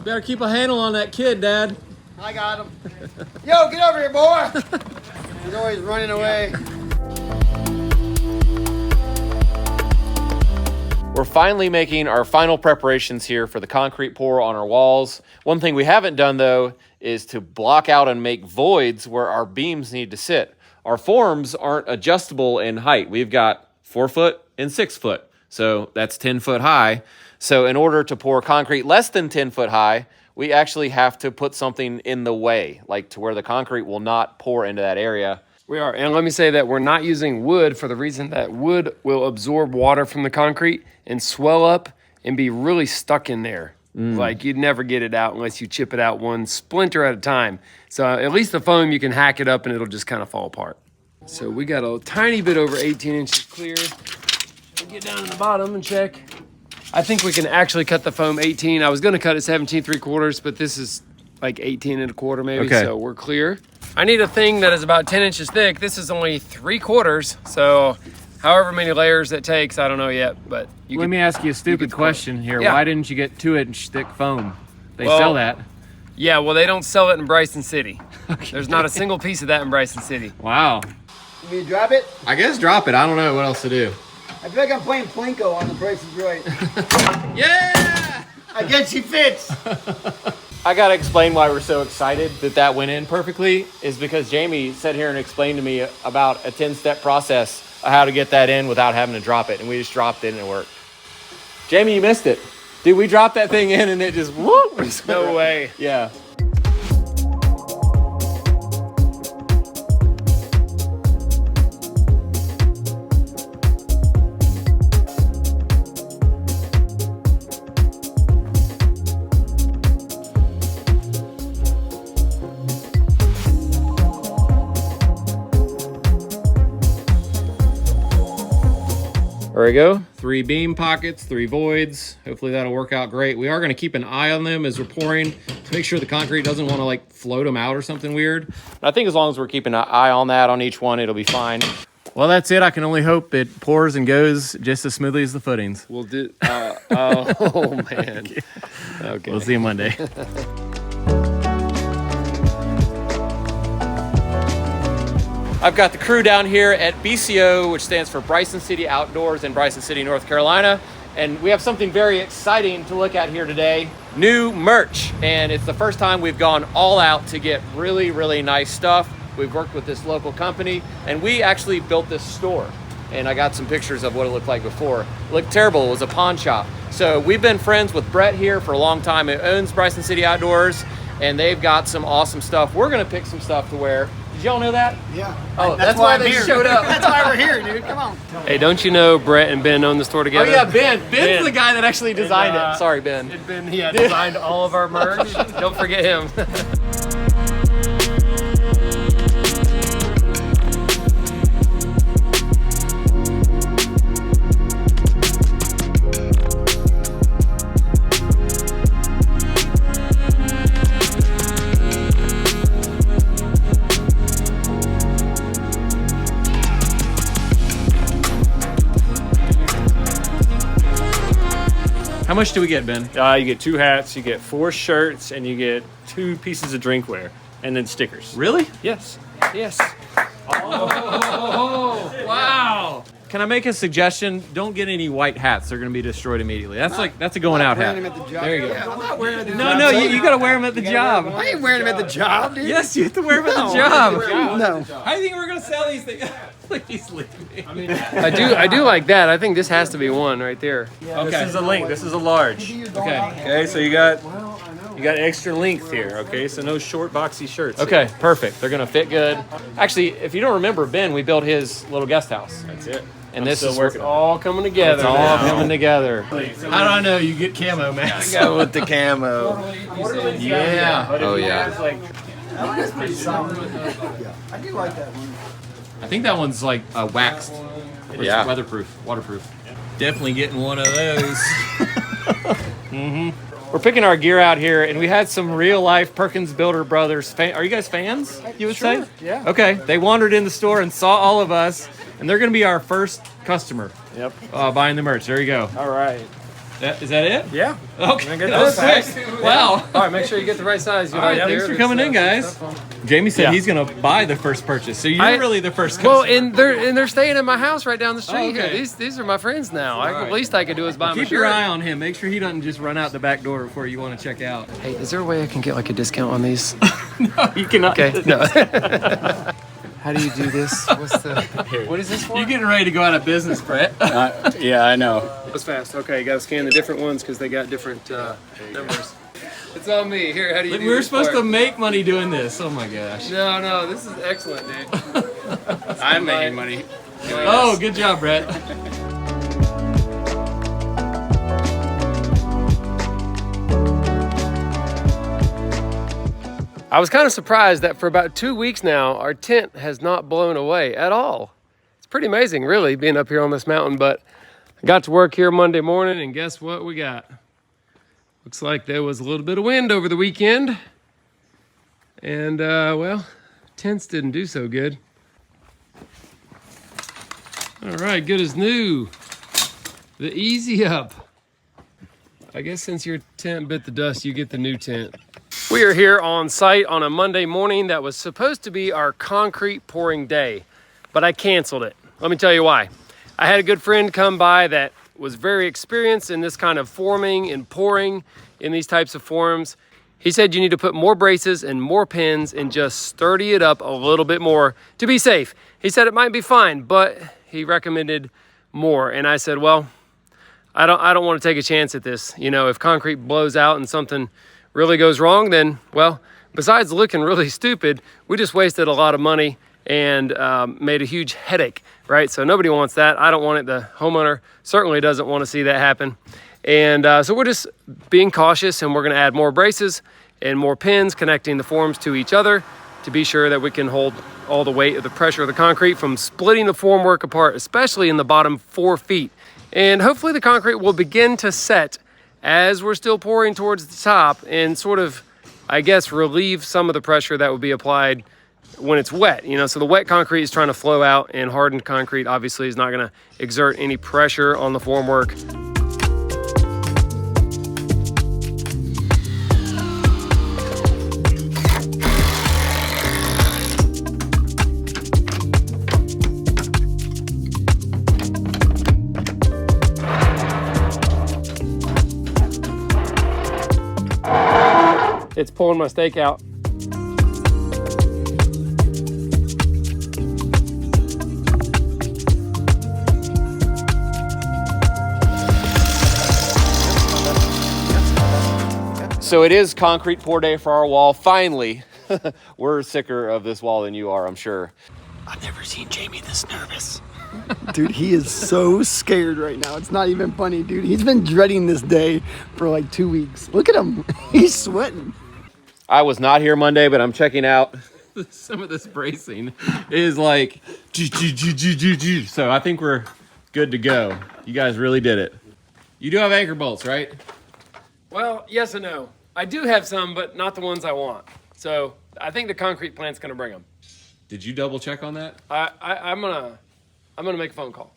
Better keep a handle on that kid, Dad. I got him. Yo, get over here, boy. He's always running away. We're finally making our final preparations here for the concrete pour on our walls. One thing we haven't done though is to block out and make voids where our beams need to sit. Our forms aren't adjustable in height. We've got 4 foot and 6 foot. So that's 10 foot high. So in order to pour concrete less than 10 foot high, we actually have to put something in the way, like to where the concrete will not pour into that area. We are, and let me say that we're not using wood for the reason that wood will absorb water from the concrete and swell up and be really stuck in there. Like you'd never get it out unless you chip it out one splinter at a time. So at least the foam, you can hack it up and it'll just kind of fall apart. So we got a tiny bit over 18 inches clear. We'll get down to the bottom and check. I think we can actually cut the foam 18. I was gonna cut it 17.75, but this is like 18.25 maybe, Okay. so we're clear. I need a thing that is about 10 inches thick. This is only 3/4, so however many layers that takes, I don't know yet, but you Let me ask you a stupid question here. Yeah. Why didn't you get 2-inch thick foam? They Well, sell that. Yeah, well, they don't sell it in Bryson City. There's not a single piece of that in Bryson City. Wow. You mean to drop it? I guess drop it. I don't know what else to do. I feel like I'm playing Plinko on The Price is Right. Yeah! I guess she fits. I gotta explain why we're so excited that that went in perfectly is because Jamie sat here and explained to me about a 10-step process of how to get that in without having to drop it, and we just dropped it and it worked. Jamie, you missed it. Dude, we dropped that thing in and it just whoop. No way. Yeah. There we go. 3 beam pockets, 3 voids. Hopefully that'll work out great. We are going to keep an eye on them as we're pouring to make sure the concrete doesn't want to like float them out or something weird. But I think as long as we're keeping an eye on that on each one, it'll be fine. Well, that's it. I can only hope it pours and goes just as smoothly as the footings. We'll do. Oh man. Okay. We'll see you Monday. I've got the crew down here at BCO, which stands for Bryson City Outdoors in Bryson City, North Carolina. And we have something very exciting to look at here today. New merch. And it's the first time we've gone all out to get really, really nice stuff. We've worked with this local company and we actually built this store. And I got some pictures of what it looked like before. It looked terrible. It was a pawn shop. So we've been friends with Brett here for a long time. He owns Bryson City Outdoors and they've got some awesome stuff. We're gonna pick some stuff to wear. Did y'all know that? Yeah. Oh, that's why they showed up. That's why we're here, dude. Come on. Hey, don't you know Brett and Ben own the store Oh together? yeah, Ben. Ben's the guy that actually designed And, it. Sorry, Ben. Ben, he designed all of our merch. Don't forget him. How much do we get, Ben? You get 2 hats, you get 4 shirts, and you get 2 pieces of drinkware, and then stickers. Really? Yes. Yes. Oh, wow. Can I make a suggestion? Don't get any white hats. They're going to be destroyed immediately. That's a going out hat. Wearing them at the job. There you go. Yeah, I'm not wearing them at the No, job. no, you got to wear them at the job. I ain't wearing them at the job, dude. Yes, you have to wear them at the job. No. How do you think we're going to sell these things? Please leave me. I do like that. I think this has to be one right there. Okay. This is a length. This is a large. Okay. Okay, so you got extra length here. Okay, so no short boxy shirts. Okay, perfect. They're going to fit good. Actually, if you don't remember, Ben, we built his little guest house. That's it. And this still is working. All coming together. It's all now. coming together. How do I know you get camo, man? Go with the camo. Yeah. Oh yeah. That's pretty solid. Yeah, I do like that one. I think that one's like waxed. Or Yeah. It's weatherproof, waterproof. Definitely getting one of those. We're picking our gear out here, and we had some real life Perkins Builder Brothers. Are you guys fans? You would say? Yeah. Okay. They wandered in the store and saw all of us, and they're going to be our first customer. Yep. Buying the merch. There you go. All right. Is that it? Yeah. Okay. Get That was those quick. Wow. All right, make sure you get the right size. All right, thanks for coming in, guys. Jamie said he's gonna buy the first purchase, so you're really the first customer. Well, and they're staying at my house right down the street. Okay. Here. These are my friends now. The least I could do is buy them a Keep shirt. your eye on him. Make sure he doesn't just run out the back door before you want to check out. Hey, is there a way I can get like a discount on these? No, you cannot. Okay, no. How do you do this? What is this for? You're getting ready to go out of business, Brett. Yeah, I know. That's fast. Okay, you gotta scan the different ones because they got different numbers. It's on me. Here, how do you do We were this supposed part? to make money doing this. Oh my gosh. No, this is excellent, dude. I'm making money. Oh, good job, Brett. I was kind of surprised that for about 2 weeks now, our tent has not blown away at all. It's pretty amazing, really, being up here on this mountain, but I got to work here Monday morning, and guess what we got? Looks like there was a little bit of wind over the weekend. And, well, tents didn't do so good. All right, good as new. The Easy Up. I guess since your tent bit the dust, you get the new tent. We are here on site on a Monday morning that was supposed to be our concrete pouring day, but I canceled it. Let me tell you why. I had a good friend come by that was very experienced in this kind of forming and pouring in these types of forms. He said you need to put more braces and more pins and just sturdy it up a little bit more to be safe. He said it might be fine, but he recommended more. And I said, well, I don't want to take a chance at this. You know, if concrete blows out and something really goes wrong, then, well, besides looking really stupid, we just wasted a lot of money and made a huge headache, right? So nobody wants that. I don't want it. The homeowner certainly doesn't want to see that happen. And so we're just being cautious, and we're going to add more braces and more pins connecting the forms to each other to be sure that we can hold all the weight of the pressure of the concrete from splitting the formwork apart, especially in the bottom 4 feet. And hopefully the concrete will begin to set as we're still pouring towards the top and sort of, I guess, relieve some of the pressure that would be applied when it's wet. You know, so the wet concrete is trying to flow out, and hardened concrete obviously is not going to exert any pressure on the formwork. It's pulling my stake out. So it is concrete pour day for our wall. Finally, we're sicker of this wall than you are, I'm sure. I've never seen Jamie this nervous. Dude, he is so scared right now. It's not even funny, dude. He's been dreading this day for like 2 weeks. Look at him. He's sweating. I was not here Monday, but I'm checking out some of this bracing. It is like, so I think we're good to go. You guys really did it. You do have anchor bolts, right? Well, yes and no. I do have some, but not the ones I want. So I think the concrete plant's gonna bring them. Did you double check on that? I'm gonna make a phone call.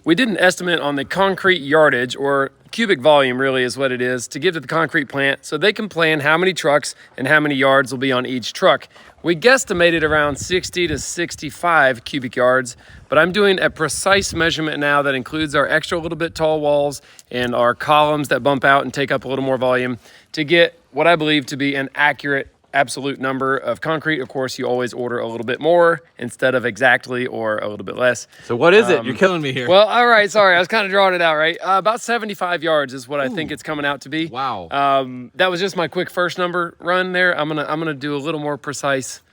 We did an estimate on the concrete yardage, or cubic volume really is what it is, to give to the concrete plant so they can plan how many trucks and how many yards will be on each truck. We guesstimated around 60 to 65 cubic yards, but I'm doing a precise measurement now that includes our extra little bit tall walls and our columns that bump out and take up a little more volume to get what I believe to be an accurate absolute number of concrete. Of course, you always order a little bit more instead of exactly or a little bit less. So what is it? You're killing me here. Well, all right, sorry. I was kind of drawing it out, right? About 75 yards is what I think it's coming out to be. Wow. That was just my quick first number run there. I'm gonna do a little more precise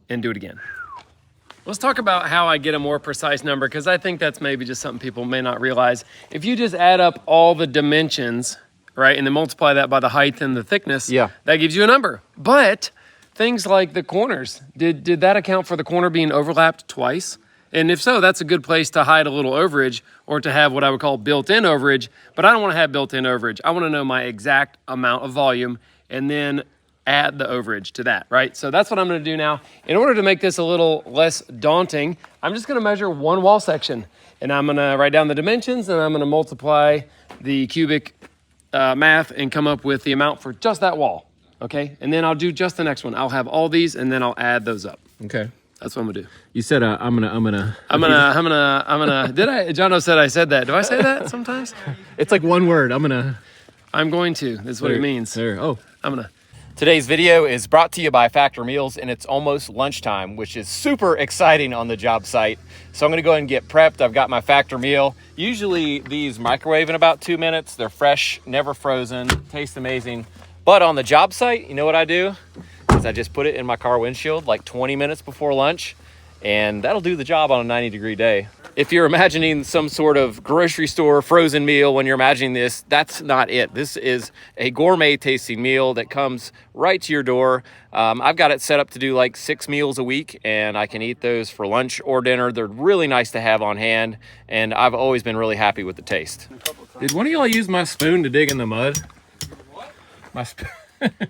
and do it again. Let's talk about how I get a more precise number, because I think that's maybe just something people may not realize. If you just add up all the dimensions, right, and then multiply that by the height and the thickness, that gives you a number. But things like the corners, did that account for the corner being overlapped twice? And if so, that's a good place to hide a little overage, or to have what I would call built-in overage. But I don't want to have built-in overage. I want to know my exact amount of volume and then add the overage to that, right? So that's what I'm going to do now. In order to make this a little less daunting, I'm just going to measure one wall section, and I'm going to write down the dimensions, and I'm going to multiply the cubic math and come up with the amount for just that wall. Okay, and then I'll do just the next one. I'll have all these, and then I'll add those up. Okay. That's what I'm gonna do. You said I'm gonna. Jono said I said that. Do I say that sometimes? It's like one word. I'm going to. That's what it means. There. Oh. I'm gonna. Today's video is brought to you by Factor Meals, and it's almost lunchtime, which is super exciting on the job site. So I'm gonna go ahead and get prepped. I've got my Factor meal. Usually these microwave in about 2 minutes. They're fresh, never frozen, taste amazing. But on the job site, you know what I do? Is I just put it in my car windshield like 20 minutes before lunch, and that'll do the job on a 90-degree day. If you're imagining some sort of grocery store frozen meal when you're imagining this, that's not it. This is a gourmet tasting meal that comes right to your door. I've got it set up to do like 6 meals a week, and I can eat those for lunch or dinner. They're really nice to have on hand, and I've always been really happy with the taste. Did one of y'all use my spoon to dig in the mud? My spoon.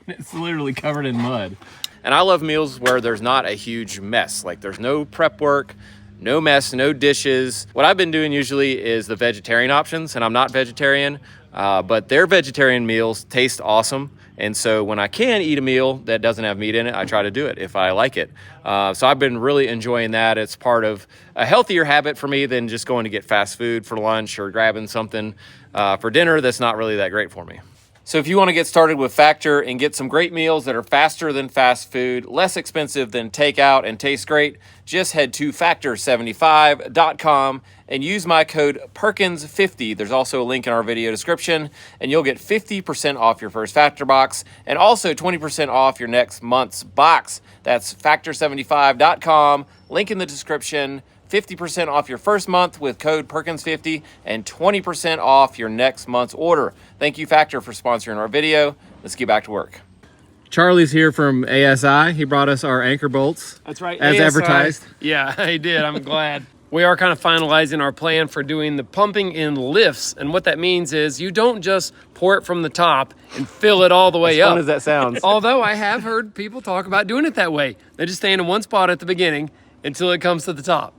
It's literally covered in mud. And I love meals where there's not a huge mess. Like there's no prep work, no mess, no dishes. What I've been doing usually is the vegetarian options, and I'm not vegetarian, but their vegetarian meals taste awesome. And so when I can eat a meal that doesn't have meat in it, I try to do it if I like it. So I've been really enjoying that. It's part of a healthier habit for me than just going to get fast food for lunch or grabbing something for dinner that's not really that great for me. So if you want to get started with Factor and get some great meals that are faster than fast food, less expensive than takeout, and taste great, just head to factor75.com and use my code Perkins50. There's also a link in our video description, and you'll get 50% off your first Factor box and also 20% off your next month's box. That's factor75.com, link in the description. 50% off your first month with code Perkins50 and 20% off your next month's order. Thank you, Factor, for sponsoring our video. Let's get back to work. Charlie's here from ASI. He brought us our anchor bolts. That's right. As ASI. advertised. Yeah, he did. I'm glad. We are kind of finalizing our plan for doing the pumping in lifts. And what that means is you don't just pour it from the top and fill it all the way up. As fun as that sounds. Although I have heard people talk about doing it that way. They just stay in one spot at the beginning until it comes to the top.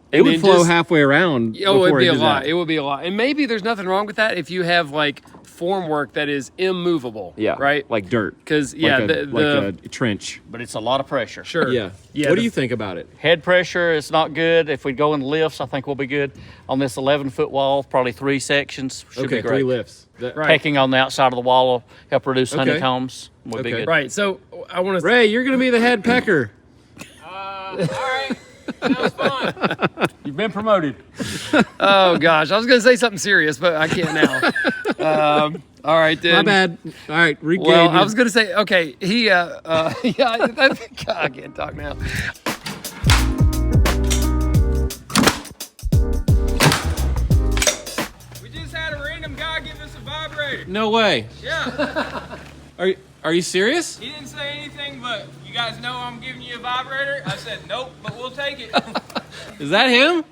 It would flow halfway around. Oh, it'd be a lot. It would be a lot. And maybe there's nothing wrong with that if you have like formwork that is immovable. Yeah. Right? Like dirt. Because, yeah. Like a trench. But it's a lot of pressure. Sure. Yeah. Yeah. What do you think about it? Head pressure is not good. If we go in lifts, I think we'll be good. On this 11-foot wall, probably 3 sections. Should be great. 3 lifts. Right. Pecking on the outside of the wall will help reduce honeycombs. Would be good. Right. So I want to. Ray, you're going to be the head pecker. All right. Sounds fun. You've been promoted. Oh, gosh. I was going to say something serious, but I can't now. All right, then. My bad. All right. Regain Well, I was going to say, okay, yeah, I can't talk now. We just had a random guy give us a vibrator. No way. Yeah, Are you serious? he didn't say anything, but you guys know I'm giving you a vibrator. I said nope, but we'll take it. Is that him?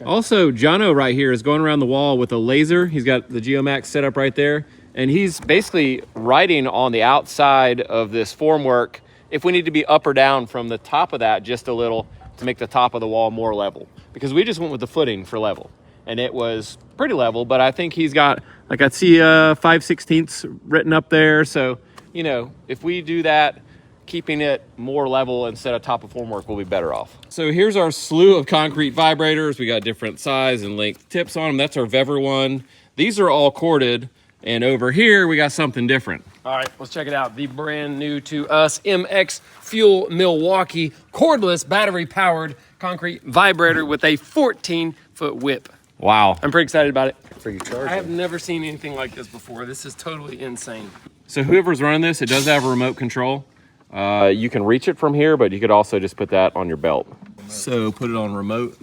Also, Jono right here is going around the wall with a laser. He's got the Geomax set up right there. And he's basically writing on the outside of this formwork if we need to be up or down from the top of that just a little to make the top of the wall more level. Because we just went with the footing for level. And it was pretty level, but I think he's got, like I see 5/16 written up there. So, you know, if we do that, keeping it more level instead of top of formwork will be better off. So here's our slew of concrete vibrators. We got different size and length tips on them. That's our Vever one. These are all corded. And over here, we got something different. All right, let's check it out. The brand new to us MX Fuel Milwaukee cordless battery-powered concrete vibrator with a 14-foot whip. Wow. I'm pretty excited about it. For your charger. I have never seen anything like this before. This is totally insane. So whoever's running this, it does have a remote control. You can reach it from here, but you could also just put that on your belt. So put it on remote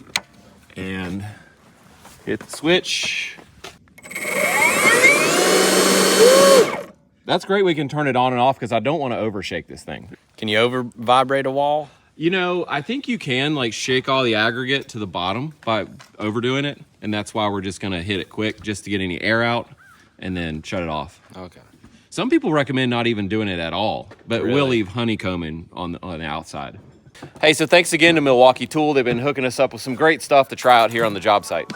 and hit the switch. That's great. We can turn it on and off because I don't want to overshake this thing. Can you over vibrate a wall? You know, I think you can like shake all the aggregate to the bottom by overdoing it. And that's why we're just going to hit it quick just to get any air out and then shut it off. Okay. Some people recommend not even doing it at all, but Really? we'll leave honeycombing on the outside. Hey, so thanks again to Milwaukee Tool. They've been hooking us up with some great stuff to try out here on the job site.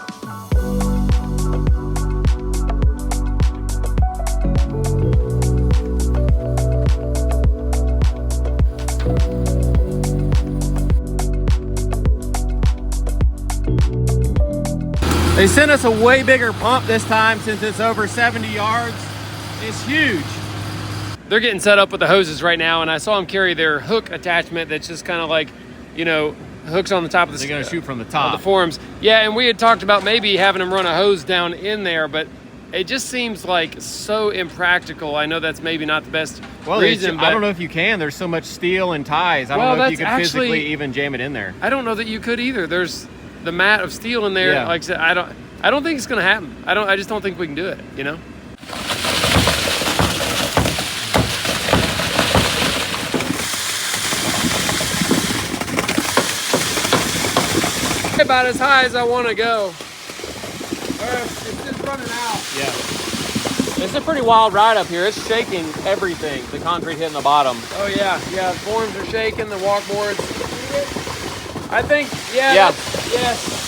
They sent us a way bigger pump this time since it's over 70 yards. It's huge. They're getting set up with the hoses right now, and I saw them carry their hook attachment that's just kind of like, you know, hooks on the top of the. They're gonna shoot from the of top. the forms. Yeah, and we had talked about maybe having them run a hose down in there, but it just seems like so impractical. I know that's maybe not the best reason, but I don't know if you can. There's so much steel and ties. I don't know if you could physically even jam it in there. I don't know that you could either. There's the mat of steel in there. Yeah. Like I said, I don't think it's gonna happen. I just don't think we can do it, you know? About as high as I want to go. It's just running out. Yeah. It's a pretty wild ride up here. It's shaking everything. The concrete hitting the bottom. Oh yeah, yeah. The forms are shaking. The walkboards. I think. Yeah. Yeah. Yes.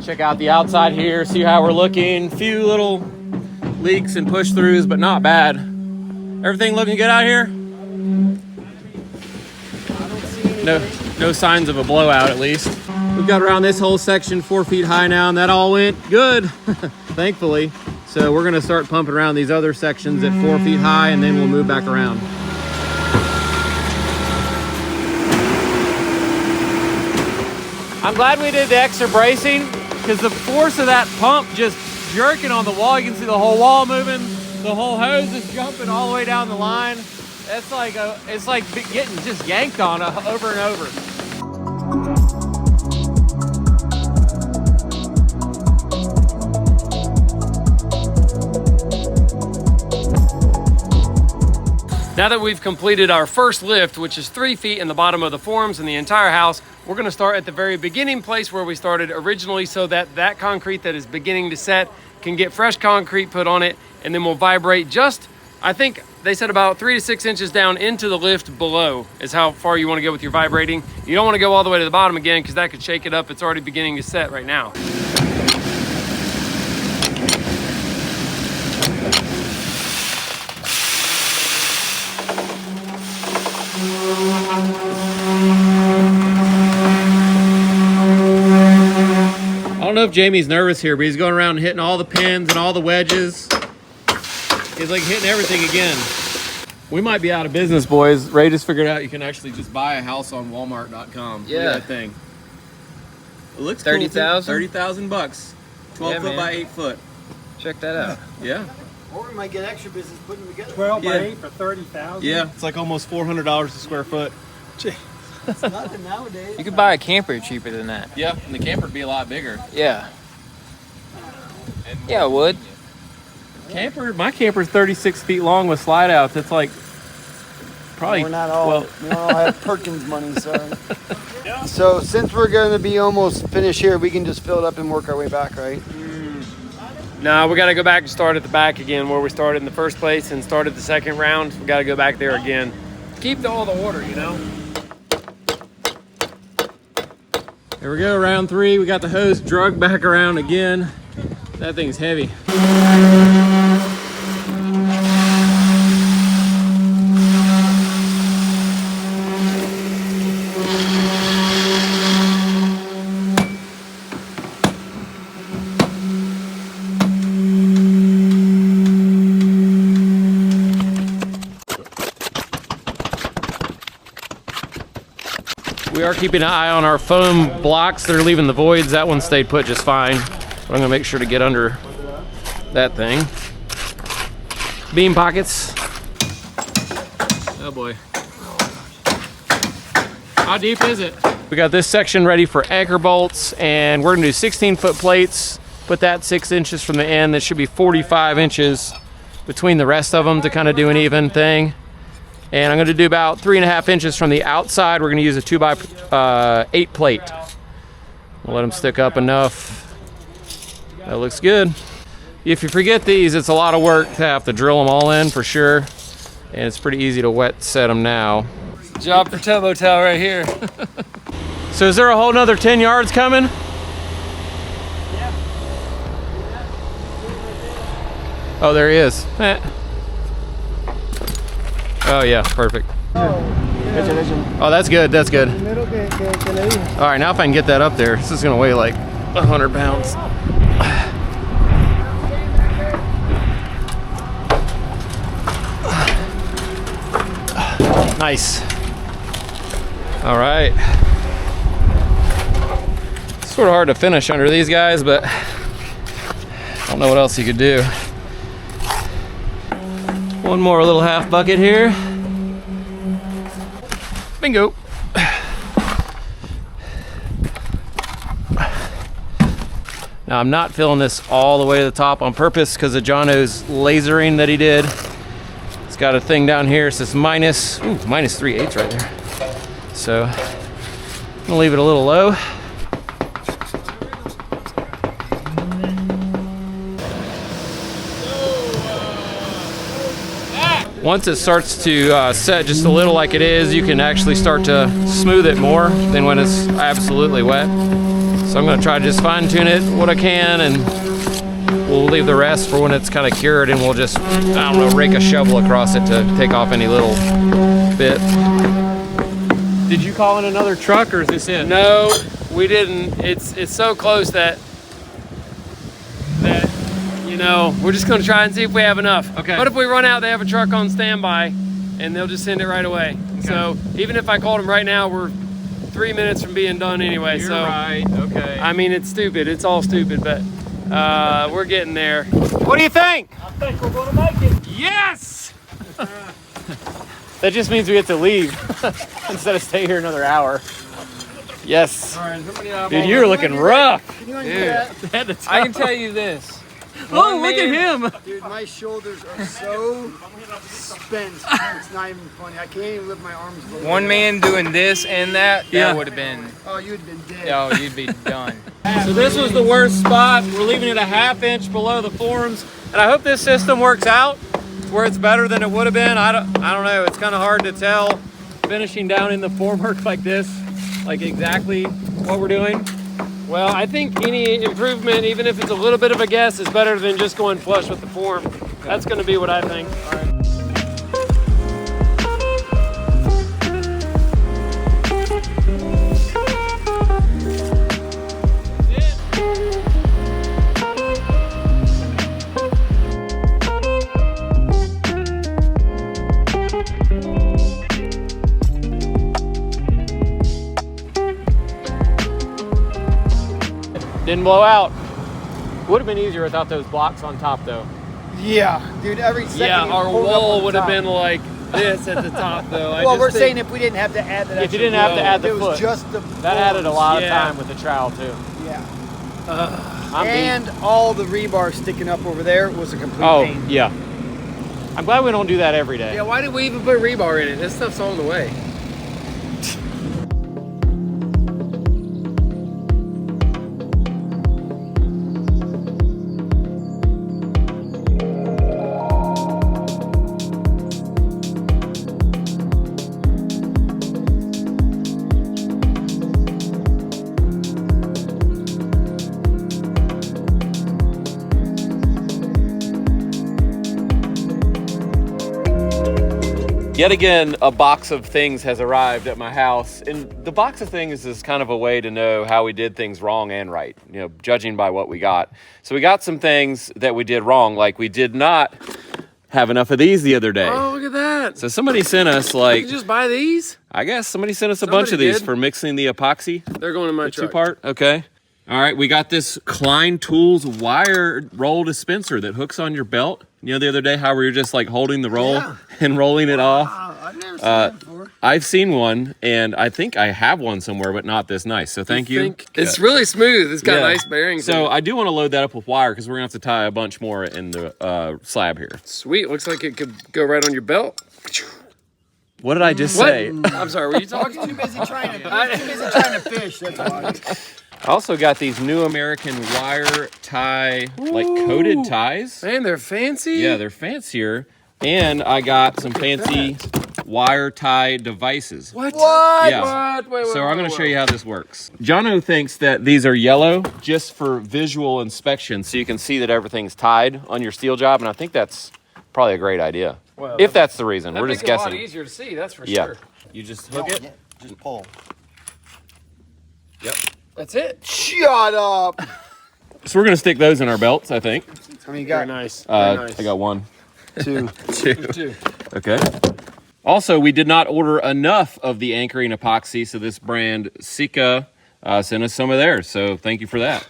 Check out the outside here, see how we're looking. Few little leaks and push throughs, but not bad. Everything looking good out here? No signs of a blowout at least. We've got around this whole section 4 feet high now, and that all went good, thankfully. So we're gonna start pumping around these other sections at 4 feet high, and then we'll move back around. I'm glad we did the extra bracing, because the force of that pump just jerking on the wall, you can see the whole wall moving, the whole hose is jumping all the way down the line. It's like getting just yanked on over and over. Now that we've completed our first lift, which is 3 feet in the bottom of the forms in the entire house, we're gonna start at the very beginning place where we started originally, so that that concrete that is beginning to set can get fresh concrete put on it, and then we'll vibrate just, I think they said about 3 to 6 inches down into the lift below is how far you wanna go with your vibrating. You don't wanna go all the way to the bottom again, because that could shake it up. It's already beginning to set right now. I don't know if Jamie's nervous here, but he's going around hitting all the pins and all the wedges. He's like hitting everything again. We might be out of business, boys. Ray just figured out you can actually just buy a house on Walmart.com. Yeah. Look at that thing. It looks 30,000? 30,000 bucks. 12 Yeah, foot man. by 8 foot. Check that out. Yeah. Or we might get extra business putting them together. 12 by Yeah. 8 for 30,000. Yeah. It's like almost $400 a square foot. It's nothing nowadays. You could buy a camper cheaper than that. Yeah, and the camper would be a lot bigger. Yeah. Yeah, it would. My camper's 36 feet long with slide outs. It's like probably We're not all. We don't all have Perkins money, sorry. So since we're going to be almost finished here, we can just fill it up and work our way back, right? No, we got to go back and start at the back again where we started in the first place and started the second round. We got to go back there again. Keep all the order, you know? Here we go, round 3. We got the hose drug back around again. That thing's heavy. We are keeping an eye on our foam blocks that are leaving the voids. That one stayed put just fine. But I'm gonna make sure to get under that thing. Beam pockets. Oh boy. How deep is it? We got this section ready for anchor bolts, and we're gonna do 16-foot plates. Put that 6 inches from the end. That should be 45 inches between the rest of them to kind of do an even thing. And I'm gonna do about 3.5 inches from the outside. We're gonna use a 2x8 plate. We'll let them stick up enough. That looks good. If you forget these, it's a lot of work to have to drill them all in for sure. And it's pretty easy to wet set them now. Job for Tubbo Towel right here. So is there a whole nother 10 yards coming? Oh, there he is. Eh. Oh yeah, perfect. Oh, that's good, that's good. All right, now if I can get that up there, this is gonna weigh like 100 pounds. Nice. All right. Sort of hard to finish under these guys, but I don't know what else you could do. One more little half bucket here. Bingo. Now I'm not filling this all the way to the top on purpose because of Jono's lasering that he did. It's got a thing down here, it says minus 3/8 right there. So I'm gonna leave it a little low. Once it starts to set just a little like it is, you can actually start to smooth it more than when it's absolutely wet. So I'm gonna try to just fine tune it what I can, and we'll leave the rest for when it's kind of cured, and we'll just, I don't know, rake a shovel across it to take off any little bit. Did you call in another truck, or is this it? No, we didn't. It's so close that you know, we're just gonna try and see if we have enough. Okay. But if we run out, they have a truck on standby, and they'll just send it right away. Okay. So even if I called them right now, we're 3 minutes from being done anyway. You're so right. Okay. I mean, it's stupid. It's all stupid, but we're getting there. What do you think? I think we're gonna make it. Yes! That just means we get to leave instead of stay here another hour. Yes. All right, Dude, you're looking rough. Dude, I can tell you this. Oh, look at him. dude, my shoulders are so spent. It's not even funny. I can't even lift my arms. One man doing this and that would have been, Oh, you'd have been dead. oh, you'd be done. So this was the worst spot. We're leaving it a ½ inch below the forms, and I hope this system works out where it's better than it would have been. I don't know. It's kind of hard to tell finishing down in the formwork like this, like exactly what we're doing. Well, I think any improvement, even if it's a little bit of a guess, is better than just going flush with the form. That's going to be what I think. Didn't blow out. Would have been easier without those blocks on top though. Yeah, dude, every second. Yeah, you our pulled up on wall the would have top. been like this at the top, though. Well, we're saying if we didn't have to add that. If you didn't have to add the it was foot. just the. That added a lot of Yeah. time with the trowel too. Yeah. I'm beat. And all the rebar sticking up over there was a complete Oh, pain. yeah. I'm glad we don't do that every day. Yeah, why did we even put rebar in it? This stuff's on the way. Yet again, a box of things has arrived at my house. And the box of things is kind of a way to know how we did things wrong and right, you know, judging by what we got. So we got some things that we did wrong, like we did not have enough of these the other day. Oh, look at that. So somebody sent us You like, can just buy these? I guess somebody sent us a bunch of Somebody these did. for mixing the epoxy. They're going in my The truck. two-part, okay. All right, we got this Klein Tools wire roll dispenser that hooks on your belt. You know the other day how we were just like holding the roll and rolling it off? I've never seen that before. I've seen one, and I think I have one somewhere, but not this nice. So thank you. It's really smooth. It's got Yeah. nice bearings. So in it. I do want to load that up with wire because we're gonna have to tie a bunch more in the slab here. Sweet. Looks like it could go right on your belt. What did I just What? say? I'm sorry. Were you talking? Too busy trying to fish. That's why. I also got these new American wire tie, like coated ties. Man, they're fancy. Yeah, they're fancier. And I got some fancy wire tie devices. What? Yeah. What? Wait, So I'm going to show you how this works. Jono thinks that these are yellow just for visual inspection, so you can see that everything's tied on your steel job, and I think that's probably a great idea. Well, if that's the reason. We're That'd just make it a lot guessing. easier to see, that's for Yeah. sure. You just hook it. Yeah, just pull. Yep. That's it. Shut up. So we're going to stick those in our belts, I think. How many you Very got? nice. Very nice. I got one. 2. Two. Okay. Also, we did not order enough of the anchoring epoxy, so this brand Sika sent us some of theirs. So thank you for that.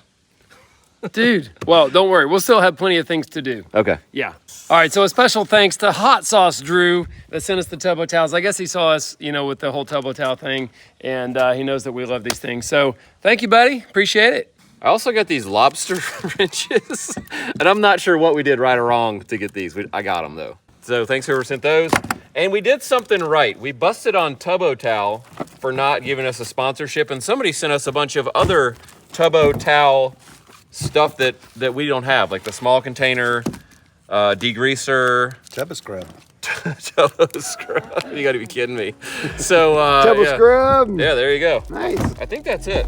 Dude. Well, don't worry. We'll still have plenty of things to do. Okay. Yeah. All right. So a special thanks to Hot Sauce Drew that sent us the Tubbo towels. I guess he saw us, with the whole Tubbo towel thing, and he knows that we love these things. So thank you, buddy. Appreciate it. I also got these lobster wrenches, and I'm not sure what we did right or wrong to get these. I got them, though. So thanks whoever sent those. And we did something right. We busted on Tubbo Towel for not giving us a sponsorship, and somebody sent us a bunch of other Tubbo Towel stuff that we don't have, like the small container, degreaser. Tubbo scrub. Tubbo scrub. You gotta be kidding me. So, Tubbo scrub. Yeah, there you go. Nice. I think that's it.